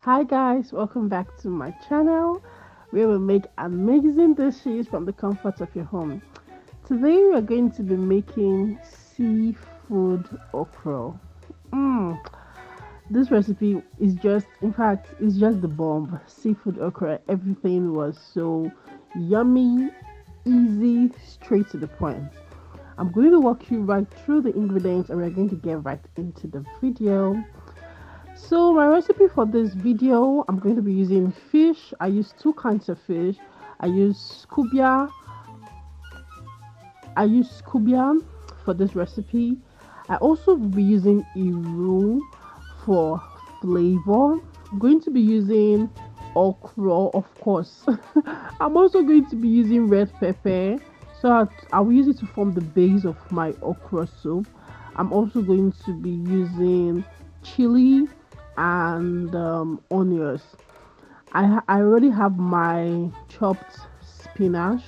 Hi guys, welcome back to my channel where we make amazing dishes from the comfort of your home. Today we are going to be making seafood okra. Mm, this recipe is just, in fact, it's just the bomb. Seafood okra, everything was so yummy, easy, straight to the point. I'm going to walk you right through the ingredients and we're going to get right into the video. So my recipe for this video, I'm going to be using fish. I use two kinds of fish. I use scubia. I use scubia for this recipe. I also will be using iru for flavor. I'm going to be using okra, of course. I'm also going to be using red pepper. So I will use it to form the base of my okra soup. I'm also going to be using chili and onions. I already have my chopped spinach.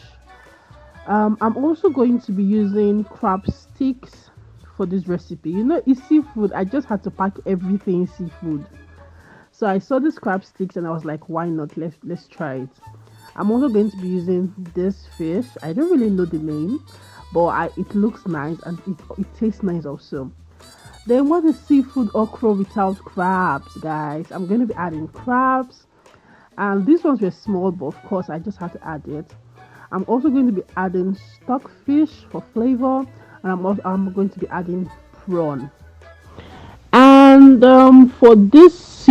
I'm also going to be using crab sticks for this recipe. It's seafood. I just had to pack everything seafood. So I saw these crab sticks and I was like, why not? Let's try it. I'm also going to be using this fish. I don't really know the name, but it looks nice and it tastes nice also. Then what is seafood okra without crabs, guys? I'm going to be adding crabs, and these ones were small, but of course I just had to add it. I'm also going to be adding stockfish for flavor, and I'm going to be adding prawn. And for this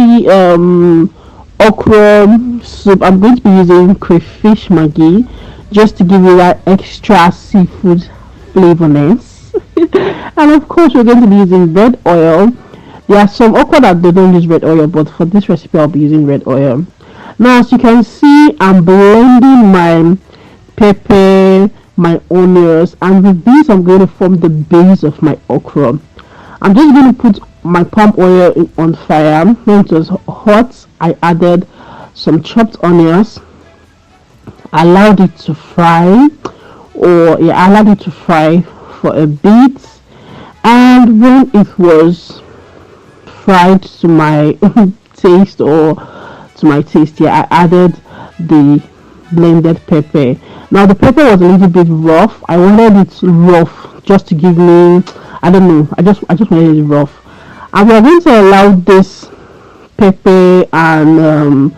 okra soup, I'm going to be using crayfish maggi just to give you that extra seafood flavorness. And of course, we're going to be using red oil. There are some okra that they don't use red oil, but for this recipe, I'll be using red oil. Now, as you can see, I'm blending my pepper, my onions, and with this, I'm going to form the base of my okra. I'm just going to put my palm oil on fire. When it was hot, I added some chopped onions, allowed it to fry, or yeah, I allowed it to fry for a bit. And when it was fried to my taste or to my taste, yeah, I added the blended pepper. Now the pepper was a little bit rough. I wanted it rough just to give me, I don't know, I just wanted it rough. And we're going to allow this pepper and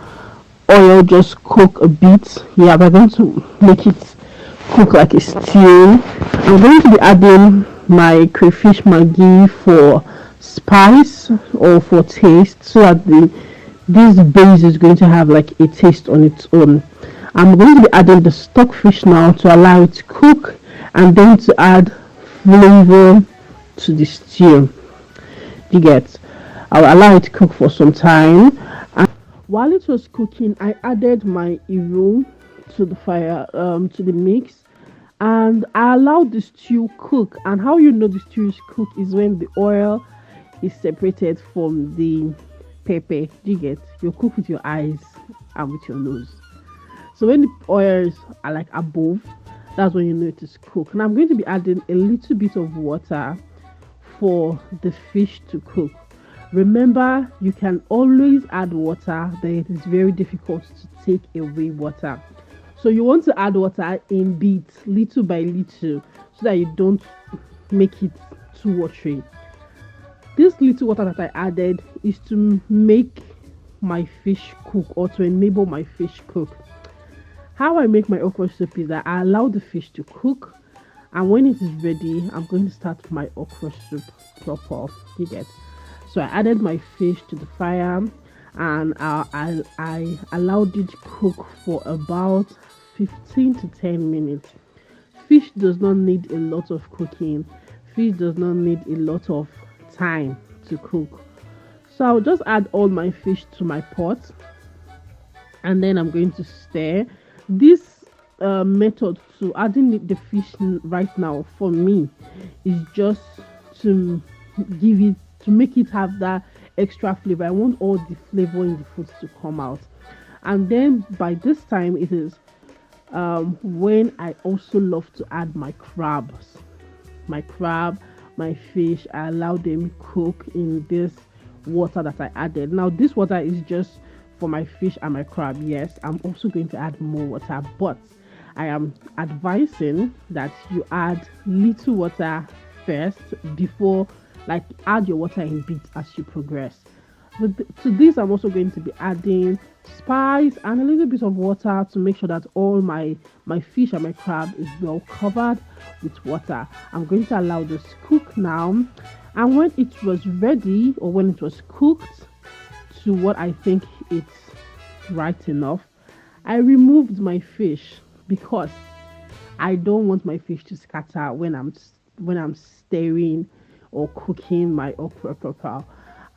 oil just cook a bit. Yeah, we're going to make it cook like a stew. I'm going to be adding my crayfish maggi for spice or for taste, so that this base is going to have like a taste on its own. I'm going to be adding the stockfish now to allow it to cook, and then to add flavor to the stew. You get? I'll allow it to cook for some time. And while it was cooking, I added my iru to the fire, to the mix, and I allowed the stew cook. And how you know the stew is cooked is when the oil is separated from the pepper. You get? You cook with your eyes and with your nose. So when the oils are like above, that's when you know it is cooked. And I'm going to be adding a little bit of water for the fish to cook. Remember, you can always add water, but it is very difficult to take away water. So you want to add water in bits, little by little, so that you don't make it too watery. This little water that I added is to make my fish cook, or to enable my fish cook. How I make my okra soup is that I allow the fish to cook, and when it is ready, I'm going to start my okra soup proper. You get? So I added my fish to the fire, and I allowed it to cook for about 15 to 10 minutes. Fish does not need a lot of cooking. Fish does not need a lot of time to cook. So I'll just add all my fish to my pot, and then I'm going to stir. This method to adding the fish right now for me is just to give it, to make it have that extra flavor. I want all the flavor in the food to come out. And then by this time, it is when I also love to add my crabs, my crab, my fish. I allow them cook in this water that I added. Now this water is just for my fish and my crab, yes, I'm also going to add more water, but I am advising that you add little water first before, like, add your water in bits as you progress. To this, I'm also going to be adding spice and a little bit of water to make sure that all my fish and my crab is well covered with water. I'm going to allow this cook now, and when it was ready, or when it was cooked to what I think it's right enough, I removed my fish because I don't want my fish to scatter when I'm stirring or cooking my okra proper.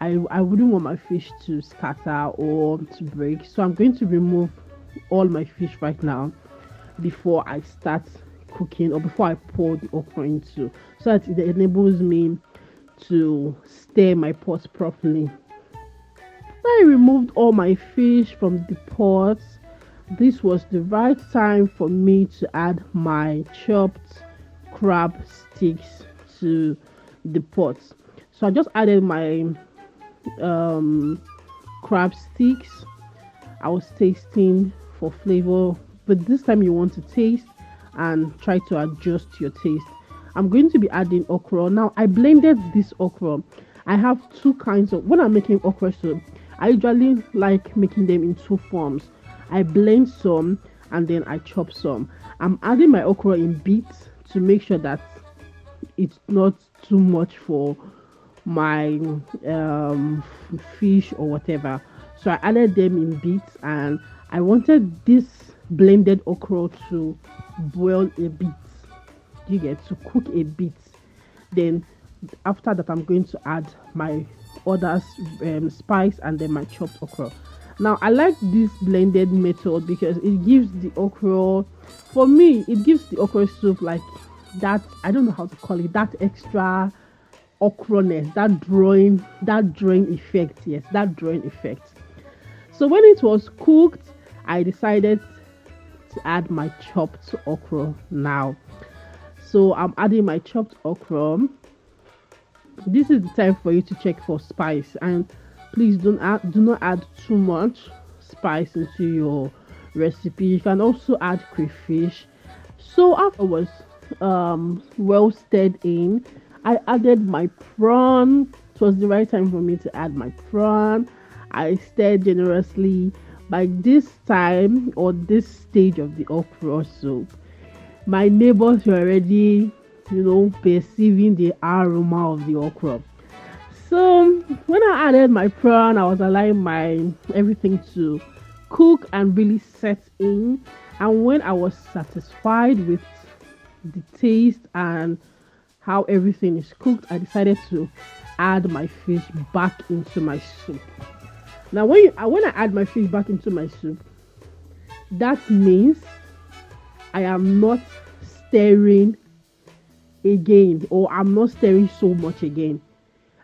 I wouldn't want my fish to scatter or to break, so I'm going to remove all my fish right now before I start cooking, or before I pour the okra into, so that it enables me to stir my pot properly. I removed all my fish from the pot. This was the right time for me to add my chopped crab sticks to the pot. So I just added my crab sticks. I was tasting for flavor, but this time you want to taste and try to adjust your taste. I'm going to be adding okra. Now I blended this okra. I have two kinds of, when I'm making okra soup, I usually like making them in two forms. I blend some and then I chop some. I'm adding my okra in bits to make sure that it's not too much for my fish or whatever. So I added them in bits, and I wanted this blended okra to boil a bit. You get to cook a bit. Then after that, I'm going to add my other spice and then my chopped okra. Now I like this blended method because it gives the okra, for me it gives the okra soup like that, I don't know how to call it, that extra okraness, that drawing effect. Yes, that drawing effect. So when it was cooked, I decided to add my chopped okra now. So I'm adding my chopped okra. This is the time for you to check for spice, and please do not add too much spice into your recipe. You can also add crayfish. So afterwards, well stirred in, I added my prawn. It was the right time for me to add my prawn. I stirred generously. By this time, or this stage of the okra soup, my neighbors were already, perceiving the aroma of the okra. So when I added my prawn, I was allowing my everything to cook and really set in. And when I was satisfied with the taste and how everything is cooked, I decided to add my fish back into my soup. Now when I add my fish back into my soup, that means I am not stirring again, or I'm not stirring so much again.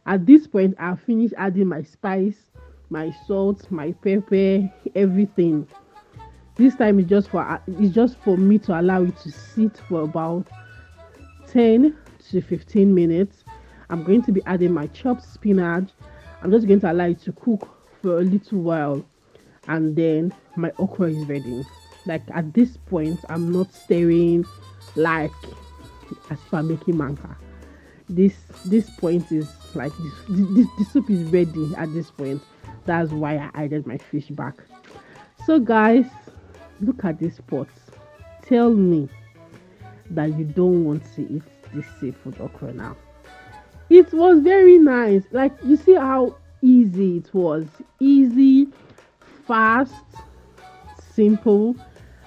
At this point, I've finished adding my spice, my salt, my pepper, everything. This time it's just for me to allow it to sit for about 10 to 15 minutes. I'm going to be adding my chopped spinach. I'm just going to allow it to cook for a little while, and then my okra is ready. Like at this point, I'm not stirring like as if I'm making manka. This point is like the soup is ready at this point. That's why I added my fish back. So guys, look at this pot. Tell me that you don't want to eat this seafood okra now. It was very nice. Like, you see how easy it was. Easy, fast, simple,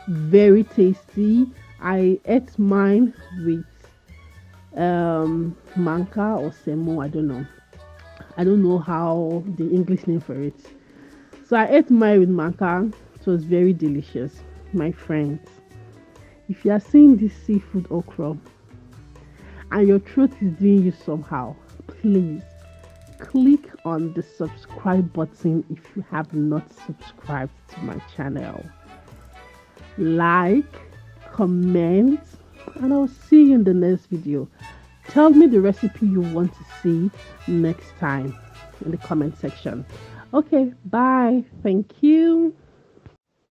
very tasty. I ate mine with manka or semo. I don't know how the English name for it. So I ate mine with manka. It was very delicious, my friends. If you are seeing this seafood okra and your throat is doing you somehow, please click on the subscribe button if you have not subscribed to my channel. Like, comment, and I'll see you in the next video. Tell me the recipe you want to see next time in the comment section. Okay, bye. Thank you.